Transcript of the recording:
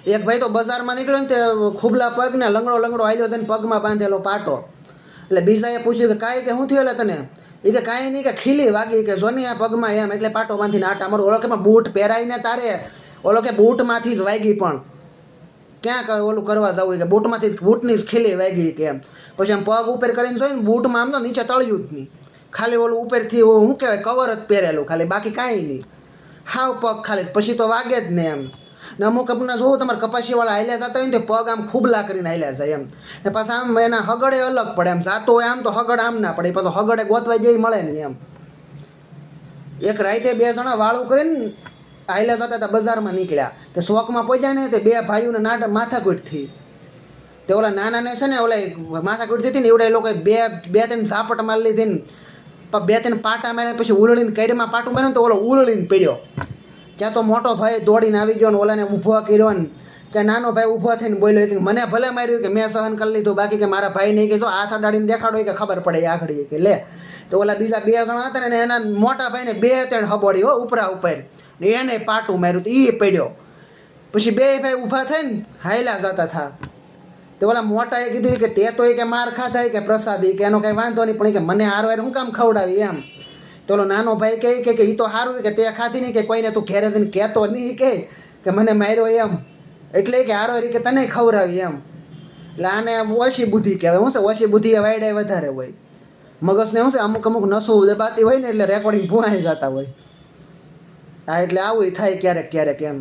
એક ભાઈ તો બજારમાં નીકળ્યો ને તે ખૂબલા પગ ને લંગડો લંગડો આલ્યો થઈને પગમાં બાંધેલો પાટો. એટલે બીજાએ પૂછ્યું કે કાંઈ કે શું થયું એટલે તને? એ કે કાંઈ નહીં કે ખીલી વાગી કે જોની આ પગમાં એમ, એટલે પાટો બાંધીને આટા મારો. ઓલો કે બૂટ પહેરાવીને તારે, ઓલો કે બૂટમાંથી જ વાગી, પણ ક્યાં ઓલું કરવા જવું કે બૂટમાંથી બૂટની જ ખીલી વાગી કે એમ. પછી આમ પગ ઉપર કરીને જોઈ ને બૂટમાં આમ તો નીચે તળિયું જ નહીં, ખાલી ઓલું ઉપરથી શું કહેવાય કવર જ પહેરેલું ખાલી, બાકી કાંઈ નહીં, હાવ પગ ખાલી. પછી તો વાગે જ ને એમ. ને અમુક આપણને જોવું તમારે કપાસીવાળા હાલ્યા જતા હોય ને તે પગ આમ ખૂબલા કરીને હાલ્યા જાય એમ. ને પાછા આમ એના હગડે અલગ પડે એમ, જાતો હોય આમ તો હગડ આમ ના પડે, પાછો હગડે ગોતવાઈ જઈ મળે નહીં એમ. એક રાતે 2 જણા વાળું કરીને હાલ્યા જતા હતા, બજારમાં નીકળ્યા તે શોખમાં પહોંચ્યા ને તે 2 ભાઈઓને માથાકૂટ થઈ. તે ઓલા નાનાને છે ને ઓલા માથાકૂટ થઈ ને એવડે એ લોકો 2-3 ઝાપટ મારી લીધી ને 2-3 પાટા માર્યા. પછી ઉલળીને કઈડમાં પાટું માર્યું તો ઓલો ઉલળીને પડ્યો. ત્યાં તો મોટો ભાઈ દોડીને આવી ગયો ને ઓલાને ઊભો કર્યો ને ત્યાં નાનો ભાઈ ઊભો થઈને બોલ્યો કે મને ભલે માર્યું કે મેં સહન કરી લીધું, બાકી કે મારા ભાઈ નહીં કીધું હાથ અડાડીને દેખાડો કે ખબર પડે આગળ કે લે. તો ઓલા બીજા 2 જણા હતા ને એના મોટા ભાઈને 2-3 હબોડી ઉપરા ઉપર ને એને પાટું માર્યું તો એ પડ્યો. પછી 2 ભાઈ ઊભા થઈને હાયલા જતા થા. તો ઓલા મોટાએ કીધું કે તે તો કે માર ખાધા કે પ્રસાદી કે એનો કંઈ વાંધો નહીં, પણ કે મને હારો હું કામ ખવડાવી એમ. તો ઓલો નાનો ભાઈ કહે કે એ તો સારું કે તે ખાધી નહીં કે કોઈને તું ઘેરે જઈને કહેતો નહીં કે મને માર્યો એમ, એટલે કે હારો કે તને ખવડાવી એમ. એટલે આને ઓછી બુદ્ધિ કહેવાય. શું છે ઓછી બુદ્ધિ એ વાયડા વધારે હોય, મગજને શું છે અમુક નસું દબાતી હોય ને એટલે રેકોર્ડિંગ ભૂવાઈ જતા હોય. હા એટલે આવું થાય ક્યારેક ક્યારેક એમ.